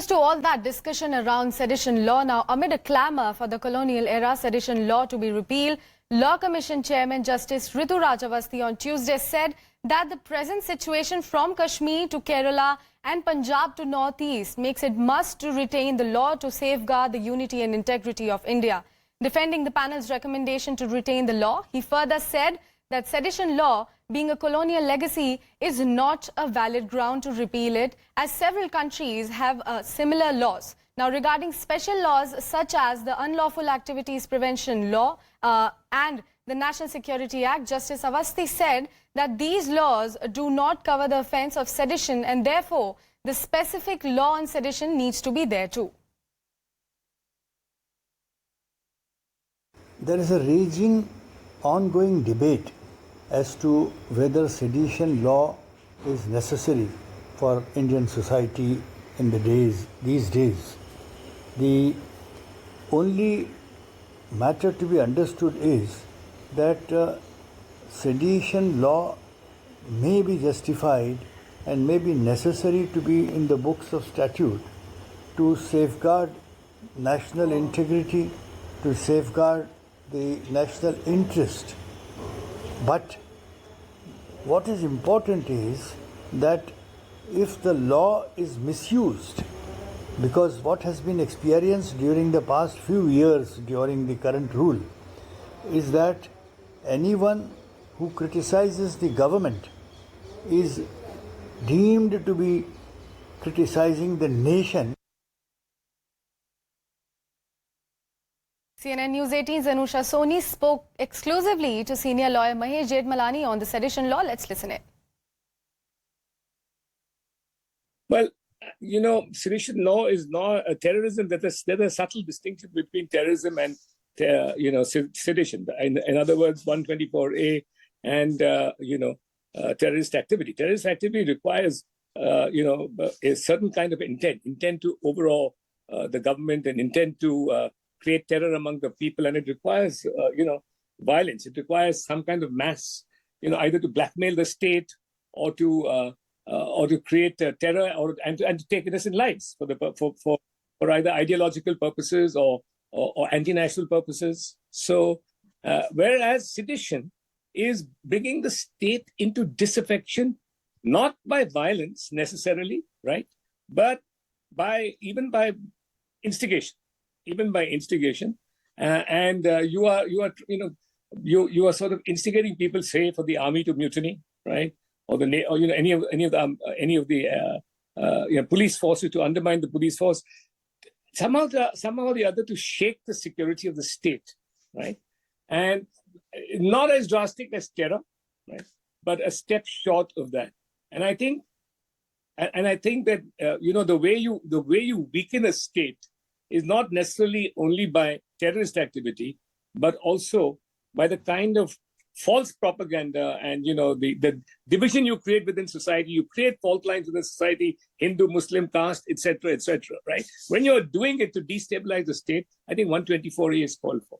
to all that discussion around sedition law, now amid a clamour for the colonial-era sedition law to be repealed, Law Commission Chairman Justice Ritu Raj Awasthi on Tuesday said that the present situation from Kashmir to Kerala and Punjab to Northeast makes it must to retain the law to safeguard the unity and integrity of India. Defending the panel's recommendation to retain the law, he further said that sedition law, being a colonial legacy, is not a valid ground to repeal it, as several countries have similar laws. Now, regarding special laws such as the Unlawful Activities Prevention Law and the National Security Act, Justice Awasthi said that these laws do not cover the offence of sedition, and therefore the specific law on sedition needs to be there too. There is a raging, ongoing debate as to whether sedition law is necessary for Indian society in these days. The only matter to be understood is that sedition law may be justified and may be necessary to be in the books of statute to safeguard national integrity, to safeguard the national interest. But what is important is that if the law is misused, because what has been experienced during the past few years during the current rule is that anyone who criticizes the government is deemed to be criticizing the nation. CNN News 18's Anusha Soni spoke exclusively to senior lawyer Mahesh Jethmalani on the sedition law. Let's listen in. Well, you know, sedition law is not a terrorism. There's a subtle distinction between terrorism and, sedition. In other words, 124A and, terrorist activity. Terrorist activity requires, a certain kind of intent to overawe the government and intent to create terror among the people, and it requires, violence. It requires some kind of mass, either to blackmail the state or to create terror and to take innocent lives for either ideological purposes or anti-national purposes. So, whereas sedition is bringing the state into disaffection, not by violence necessarily, right, but even by instigation. Even by instigation, and you are sort of instigating people, say, for the army to mutiny, right, or any of the police forces to undermine the police force, somehow or the other to shake the security of the state, right, and not as drastic as terror, right, but a step short of that. And I think that the way you weaken a state is not necessarily only by terrorist activity, but also by the kind of false propaganda and, the division you create within society. You create fault lines within society, Hindu, Muslim, caste, etc., right? When you're doing it to destabilize the state, I think 124A is called for.